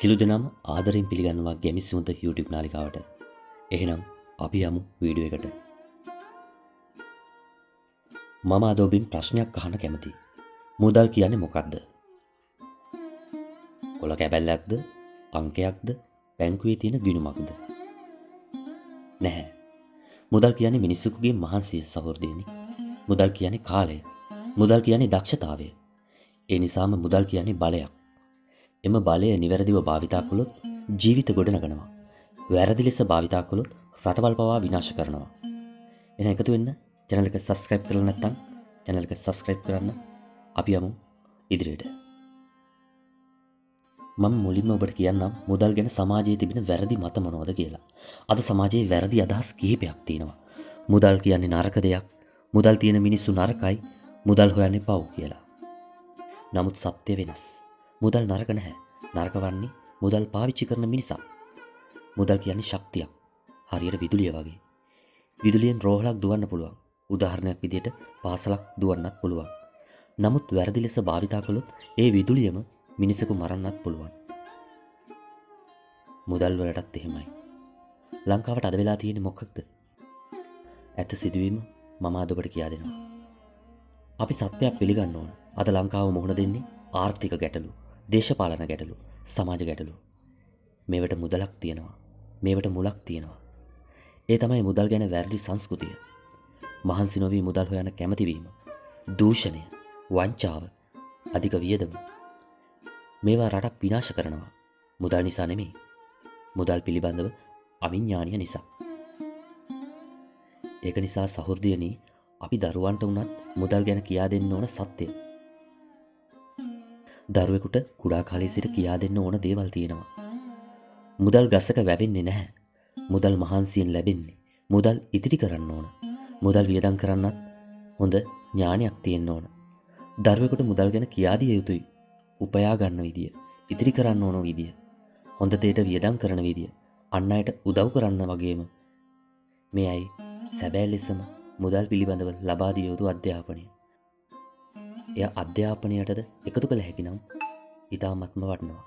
සිළු දෙනාම ආදරෙන් පිළිගන්නවා ගැමිසුන්ත YouTube නාලිකාවට. එහෙනම් අපි යමු වීඩියෝ එකට. මම අද ඔබෙන් ප්‍රශ්නයක් අහන්න කැමතියි. මුදල් කියන්නේ මොකක්ද? කොළ කැබැල්ලක්ද? අංකයක්ද? බැංකුවේ තියෙන ගිණුමක්ද? නැහැ. මුදල් කියන්නේ මිනිස්සුගේ මහන්සිය සහෘදයනි. මුදල් කියන්නේ කාලය. මුදල් කියන්නේ දක්ෂතාවය. ඒ නිසාම මුදල් කියන්නේ බලයක්. එම බලය නිවැරදිව භාවිතා කළොත් ජීවිත ගොඩනගනවා. වැරදි ලෙස භාවිතා කළොත් රටවල් පවා විනාශ කරනවා. එහෙනම් එකතු වෙන්න channel එක subscribe කරලා නැත්නම් channel එක subscribe කරන්න. අපි යමු ඉදිරියට. මම මුලින්ම ඔබට කියන්නම් මුදල් ගැන සමාජයේ තිබෙන වැරදි මත මොනවද කියලා. අද සමාජයේ වැරදි අදහස් කිහිපයක් තියෙනවා. මුදල් කියන්නේ නරක දෙයක්. මුදල් තියෙන මිනිස්සු නරකයි. මුදල් හොයන්නේ පව් කියලා. නමුත් සත්‍ය වෙනස්. මුදල් නරක නැහැ. නරක වන්නේ මුදල් පාවිච්චි කරන මිනිසා. මුදල් කියන්නේ ශක්තියක්. හරියට විදුලිය වගේ. විදුලියෙන් රෝහලක් දුවන්න පුළුවන්. උදාහරණයක් විදිහට පාසලක් දුවන්නත් පුළුවන්. නමුත් වැරදි ලෙස භාවිතා කළොත් ඒ විදුලියම මිනිසෙකු මරන්නත් පුළුවන්. මුදල් වලටත් එහෙමයි. ලංකාවට අද වෙලා තියෙන්නේ මොකක්ද? ඇත්ත සිදුවීම මම අද ඔබට කියා දෙනවා. අපි සත්‍යයක් පිළිගන්න ඕන. අද ලංකාව මුහුණ දෙන්නේ ආර්ථික ගැටලු, දේශපාලන ගැටලු, සමාජ ගැටලු. මේවට මුදලක් තියෙනවා. මේවට මුලක් තියෙනවා. ඒ තමයි මුදල් ගැන වැරදි සංස්කෘතිය. මහන්සි නොවී මුදල් හොයන්න කැමතිවීම, දූෂණය, වංචාව, අධික වියදම. මේවා රටක් විනාශ කරනවා. මුදල් නිසා නෙමෙයි. මුදල් පිළිබඳව අවිඥානීය නිසා. ඒක නිසා සහෘදයනි, අපි දරුවන්ට උනත් මුදල් ගැන කියා දෙන්න ඕන සත්‍යය. දරුවෙකුට කුඩා කාලයේ සිට කියා දෙන්න ඕන දේවල් තියෙනවා. මුදල් ගසක වැවෙන්නේ නැහැ. මුදල් මහන්සියෙන් ලැබෙන්නේ. මුදල් ඉතිරි කරන්න ඕන. මුදල් වියදම් කරන්නත් හොඳ ඥානයක් තියෙන්න ඕන. දරුවෙකුට මුදල් ගැන කියා දිය යුතුයි. උපයා ගන්න විදිය, ඉතිරි කරන්න ඕන විදිය, හොඳ දෙයට වියදම් කරන විදිය, අන් අයට උදව් කරන්න වගේම මේයි සැබෑ ලෙසම මුදල් පිළිබඳව ලබා දිය යුතු අධ්‍යාපනය. එය අධ්‍යාපනයටද එකතු කළ හැකි නම් ඉතාමත්ම වටිනවා.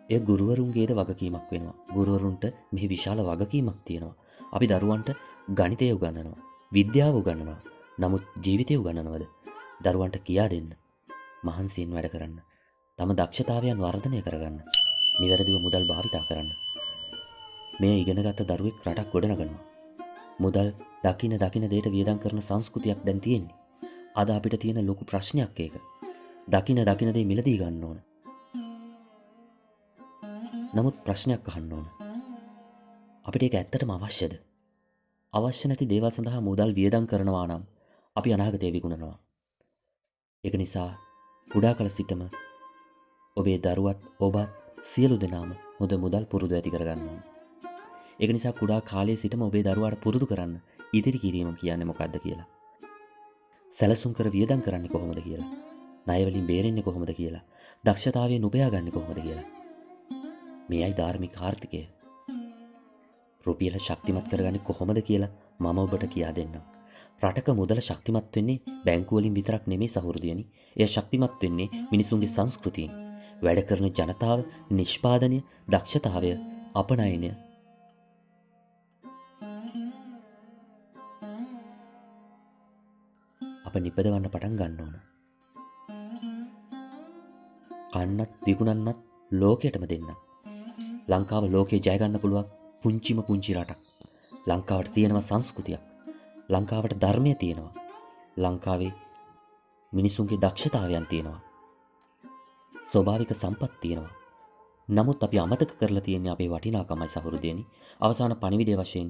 එය ගුරුවරුන්ගේද වගකීමක් වෙනවා. ගුරුවරුන්ට මෙහි විශාල වගකීමක් තියෙනවා. අපි දරුවන්ට ගණිතය උගන්වනවා, විද්‍යාව උගන්වනවා. නමුත් ජීවිතය උගන්වනවද? දරුවන්ට කියා දෙන්න. මහන්සියෙන් වැඩ කරන්න. තම දක්ෂතාවයන් වර්ධනය කරගන්න. නිවැරදිව මුදල් භාවිතා කරන්න. මේ ඉගෙනගත්ත දරුවෙක් රටක් ගොඩනගනවා. මුදල් දකින දෙයට වියදම් කරන සංස්කෘතියක් දැන් තියෙන්නේ. අද අපිට තියෙන ලොකු ප්‍රශ්නයක් ඒක. දකින දේ මිලදී ගන්න ඕන. නමුත් ප්‍රශ්නයක් අහන්න ඕන. අපිට ඒක ඇත්තටම අවශ්‍යද? අවශ්‍ය නැති දේවල් සඳහා මුදල් වියදම් කරනවා නම් අපි අනාගතය විකුණනවා. ඒක නිසා කුඩා කල සිටම ඔබේ දරුවත් ඔබත් සියලු දෙනාම හොඳ මුදල් පුරුදු ඇති කරගන්න ඕන. ඒක නිසා කුඩා කාලයේ සිටම ඔබේ දරුවාට පුරුදු කරන්න ඉදිරි කිරීම කියන්නේ මොකක්ද කියලා. සැලසුම් කර වියදම් කරන්නේ කොහොමද කියලා. ණය වලින් බේරෙන්නේ කොහොමද කියලා. දක්ෂතාවයෙන් උපයා ගන්නේ කොහොමද කියලා. මේයි ධාර්මික ආර්ථිකය. රුපියල ශක්තිමත් කරගන්නේ කොහොමද කියලා මම ඔබට කියා දෙන්නම්. රටක මුදල ශක්තිමත් වෙන්නේ බැංකු වලින් විතරක් නෙමෙයි සහෘදයනි. එය ශක්තිමත් වෙන්නේ මිනිසුන්ගේ සංස්කෘතියෙන්. වැඩ කරන ජනතාව, නිෂ්පාදනය, දක්ෂතාවය, අපනයනය. අප නිපදවන්න පටන් ගන්න ඕන. කන්නත් විකුණන්නත් ලෝකයටම දෙන්න. ලංකාව ලෝකේ ජය ගන්න පුළුවන් පුංචි රටක්. ලංකාවට තියෙනවා සංස්කෘතියක්. ලංකාවට ධර්මය තියෙනවා. ලංකාවේ මිනිසුන්ගේ දක්ෂතාවයන් තියෙනවා. ස්වභාවික සම්පත් තියෙනවා. නමුත් අපි අමතක කරලා තියෙන්නේ අපේ වටිනාකමයි සහෘදයනි. අවසාන පණිවිඩය වශයෙන්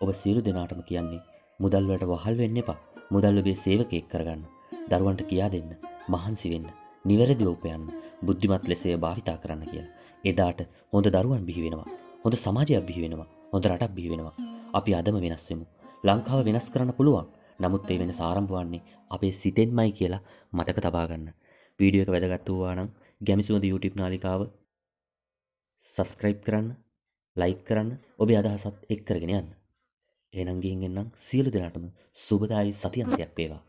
ඔබ සියලු දෙනාටම කියන්නේ මුදල් වලට වහල් වෙන්න එපා. මුදල් ඔබේ සේවකයෙක් කරගන්න. දරුවන්ට කියා දෙන්න. මහන්සි වෙන්න. නිවැරදිව උපයන්න. බුද්ධිමත් ලෙස එය භාවිතා කරන්න කියලා. එදාට හොඳ දරුවන් බිහි වෙනවා. හොඳ සමාජයක් බිහි වෙනවා. හොඳ රටක් බිහි වෙනවා. අපි අදම වෙනස් වෙමු. ලංකාව වෙනස් කරන්න පුළුවන්. නමුත් ඒ වෙනස ආරම්භ වන්නේ අපේ සිතෙන්මයි කියලා මතක තබා ගන්න. වීඩියෝ එක වැදගත් වූවා නම් ගැමිසුවඳ YouTube නාලිකාව subscribe කරන්න, like කරන්න, ඔබේ අදහසත් එක් කරගෙන යන්න. එහෙනම් ගිහින් එන්නම්. සියලු දෙනාටම සුබදායි සතියන්තයක් වේවා.